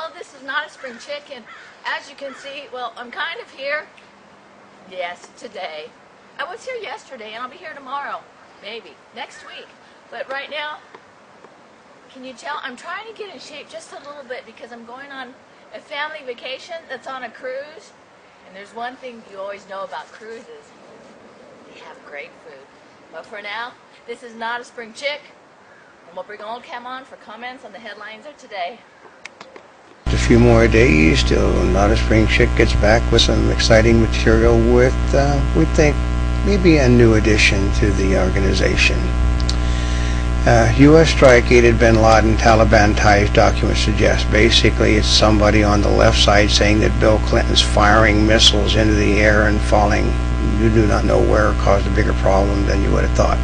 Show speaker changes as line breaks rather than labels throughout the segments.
Hello, this is Not a Spring Chicken. As you can see, well, I'm kind of here. Yes, today. I was here yesterday, and I'll be here tomorrow. Maybe. Next week. But right now, can you tell? I'm trying to get in shape just a little bit because I'm going on a family vacation that's on a cruise. And there's one thing you always know about cruises. They have great food. But for now, this is Not a Spring Chick. And we'll bring Oldecam on for comments on the headlines of today.
A few more days till Not a Spring Chick gets back with some exciting material with, we think, maybe a new addition to the organization. U.S. strike aided bin Laden Taliban ties documents suggest. Basically, it's somebody on the left side saying that Bill Clinton's firing missiles into the air and falling, you do not know where, caused a bigger problem than you would have thought.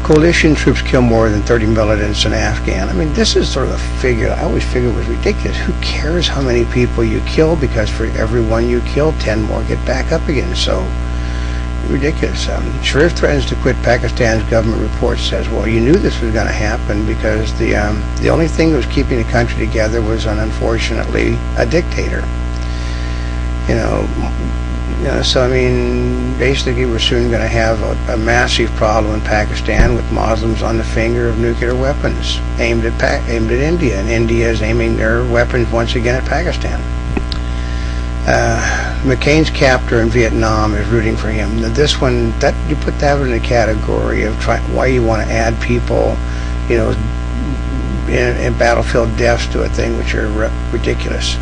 Coalition troops kill more than 30 militants in Afghan. I mean, this is sort of a figure I always figured was ridiculous. Who cares how many people you kill? Because for every one you kill, 10 more get back up again. So, ridiculous. Sharif threatens to quit Pakistan's government report, says, well, you knew this was going to happen because the only thing that was keeping the country together was, unfortunately, a dictator. So I mean, basically we're soon going to have a massive problem in Pakistan with Muslims on the finger of nuclear weapons aimed at India, and India is aiming their weapons once again at Pakistan. McCain's captor in Vietnam is rooting for him. Now this one, that you put that in the category of why you want to add people, in battlefield deaths to a thing which are ridiculous.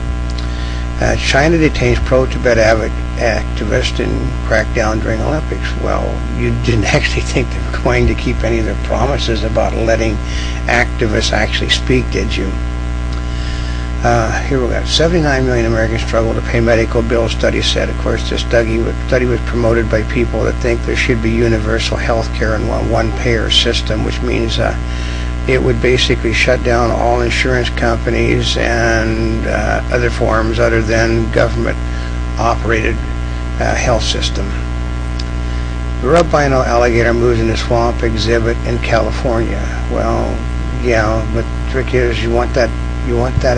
China detains pro-Tibet activists in crackdown during Olympics. Well, you didn't actually think they were going to keep any of their promises about letting activists actually speak, did you? Here we go. 79 million Americans struggle to pay medical bills, study said. Of course, this study was promoted by people that think there should be universal health care in one payer system, which means it would basically shut down all insurance companies and other forms other than government-operated health system. The albino alligator moves in a swamp exhibit in California. Well, yeah, but the trick is you want that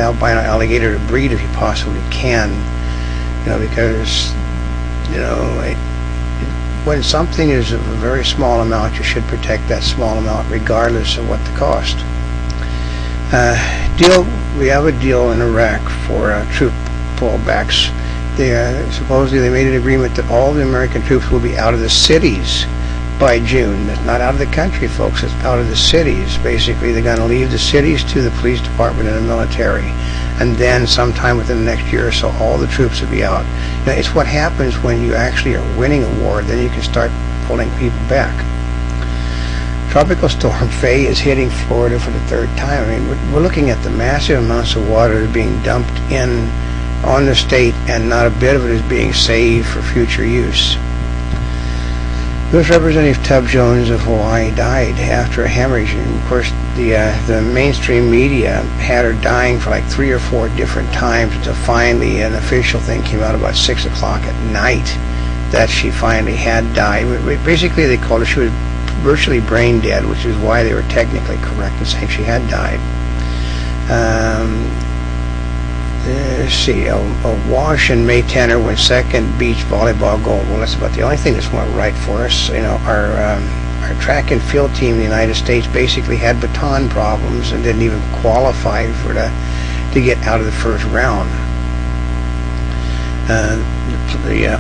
albino alligator to breed if you possibly can, because when something is of a very small amount, you should protect that small amount regardless of what the cost. We have a deal in Iraq for troop pullbacks. Supposedly they made an agreement that all the American troops will be out of the cities by June. That's not out of the country, folks. It's out of the cities. Basically, they're going to leave the cities to the police department and the military. And then sometime within the next year or so, all the troops will be out. Now, it's what happens when you actually are winning a war. Then you can start pulling people back. Tropical storm Faye is hitting Florida for the third time. I mean, we're looking at the massive amounts of water being dumped in on the state, and not a bit of it is being saved for future use. U.S. Representative Tub Jones of Hawaii died after a hemorrhage. And of course, the mainstream media had her dying for like 3 or 4 different times until finally an official thing came out about 6 o'clock at night that she finally had died. Basically, they called her, she was virtually brain dead, which is why they were technically correct in saying she had died. Let's see, a Wash and May Tanner win second beach volleyball gold. Well, that's about the only thing that's went right for us. Our track and field team in the United States basically had baton problems and didn't even qualify to get out of the first round.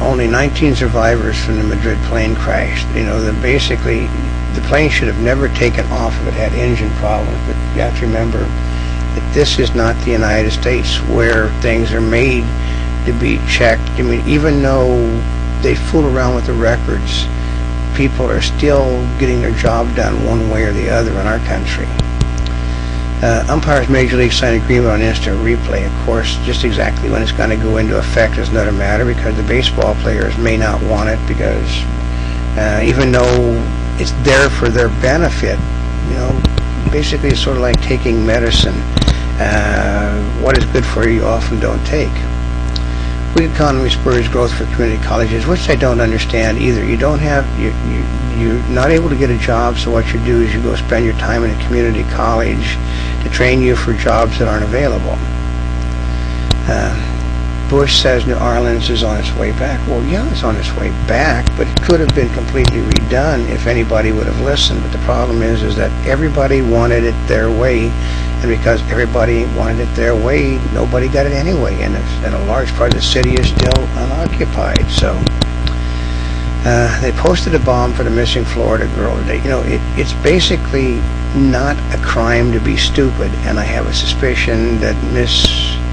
Only 19 survivors from the Madrid plane crash. Basically the plane should have never taken off if it had engine problems. But you have to remember that this is not the United States where things are made to be checked. I mean, even though they fool around with the records, people are still getting their job done one way or the other in our country. Umpires Major League signed agreement on instant replay. Of course, just exactly when it's going to go into effect is another matter, because the baseball players may not want it, because even though it's there for their benefit, basically it's sort of like taking medicine. What is good for you often don't take. Weak economy spurs growth for community colleges, which I don't understand either. You're not able to get a job, so what you do is you go spend your time in a community college to train you for jobs that aren't available. Bush says New Orleans is on its way back. Well, yeah, it's on its way back, but it could have been completely redone if anybody would have listened. But the problem is that everybody wanted it their way, and because everybody wanted it their way, nobody got it anyway, and a large part of the city is still unoccupied. So they posted a bomb for the missing Florida girl today. You know, it's basically not a crime to be stupid, and I have a suspicion that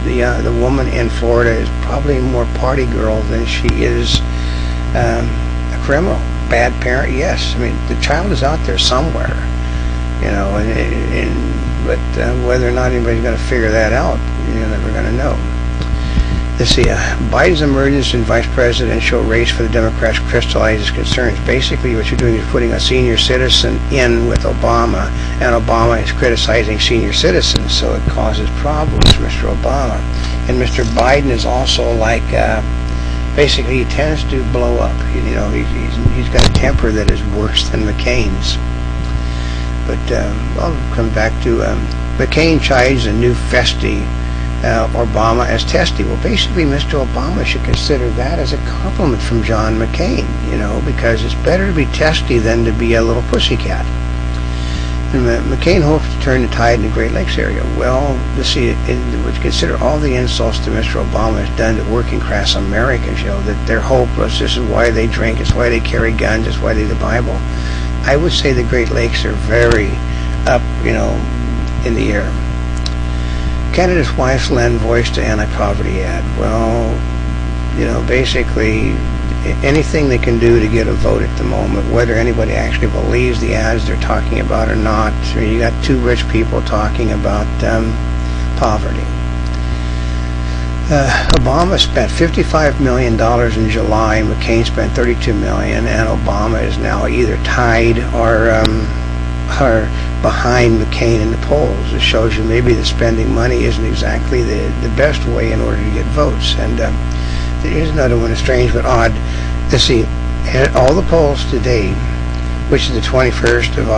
the woman in Florida is probably more party girl than she is a criminal. Bad parent, yes. I mean, the child is out there somewhere, you know, but whether or not anybody's going to figure that out, you're never going to know. Let's see, Biden's emergence in vice presidential race for the Democrats crystallizes concerns. Basically, what you're doing is putting a senior citizen in with Obama, and Obama is criticizing senior citizens, so it causes problems for Mr. Obama. And Mr. Biden is also like, basically, he tends to blow up. You know, he's got a temper that is worse than McCain's. But I'll come back to McCain chides a new festy. Obama as testy. Well, basically, Mr. Obama should consider that as a compliment from John McCain, you know, because it's better to be testy than to be a little pussycat. And McCain hopes to turn the tide in the Great Lakes area. Well, would consider all the insults that Mr. Obama has done to working class Americans, you know, that they're hopeless, this is why they drink, it's why they carry guns, it's why they read the Bible. I would say the Great Lakes are very up, you know, in the air. Candidate's wife's lend voice to anti-poverty ad. Well, you know, basically anything they can do to get a vote at the moment, whether anybody actually believes the ads they're talking about or not. I mean, you got two rich people talking about poverty. Obama spent $55 million in July, and McCain spent $32 million, and Obama is now either tied or behind McCain in the polls. It shows you maybe the spending money isn't exactly the best way in order to get votes. And here's another one, strange but odd. Let's see, all the polls today, which is the 21st of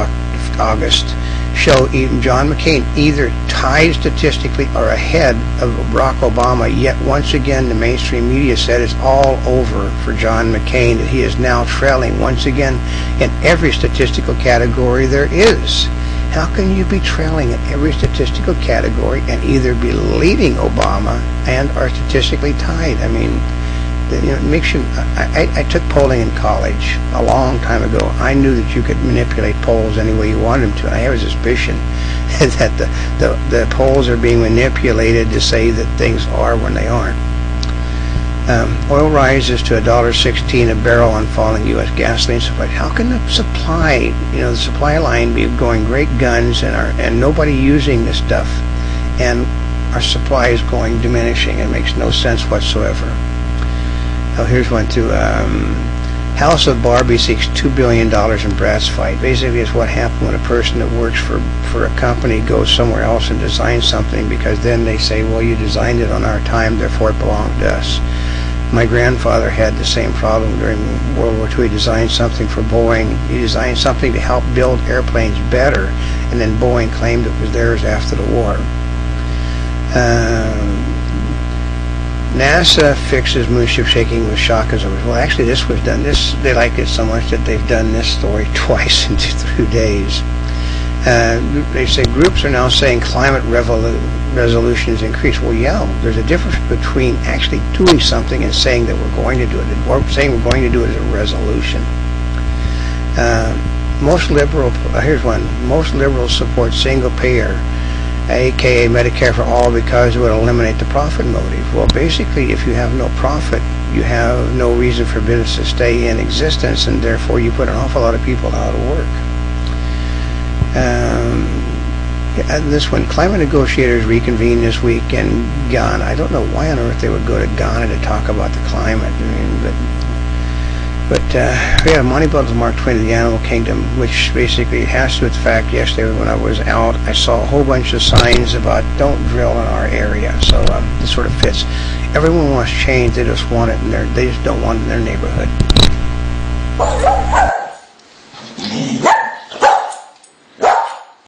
August, show even John McCain either tied statistically or ahead of Barack Obama, yet once again the mainstream media said it's all over for John McCain, that he is now trailing once again in every statistical category there is. How can you be trailing in every statistical category and either be leading Obama and are statistically tied? I mean, you know, it makes you. I took polling in college a long time ago. I knew that you could manipulate polls any way you wanted them to. I have a suspicion that the polls are being manipulated to say that things are when they aren't. Oil rises to $1.16 a barrel on falling U.S. gasoline supply. How can the supply, you know, the supply line be going great guns and nobody using this stuff, and our supply is going diminishing? It makes no sense whatsoever. Oh, here's one too. House of Barbie seeks $2 billion in brass fight. Basically, it's what happened when a person that works for a company goes somewhere else and designs something, because then they say, well, you designed it on our time, therefore it belonged to us. My grandfather had the same problem during World War II. He designed something for Boeing. He designed something to help build airplanes better, and then Boeing claimed it was theirs after the war. NASA fixes moonship shaking with shock absorbers. Well, actually, this was done. They like it so much that they've done this story twice in 2 days. They say groups are now saying climate resolution is increased. Well, yeah, there's a difference between actually doing something and saying that we're going to do it. Saying we're going to do it is a resolution. Here's one. Most liberals support single payer, aka Medicare for all, because it would eliminate the profit motive. Well, basically, if you have no profit, you have no reason for business to stay in existence, and therefore you put an awful lot of people out of work. This one, climate negotiators reconvene this week in Ghana. I don't know why on earth they would go to Ghana to talk about the climate. I mean, yeah, Moneyball is Mark Twain of the Animal Kingdom, which basically has to do with the fact yesterday when I was out, I saw a whole bunch of signs about don't drill in our area. So this sort of fits. Everyone wants change, they just want it, they just don't want it in their neighborhood.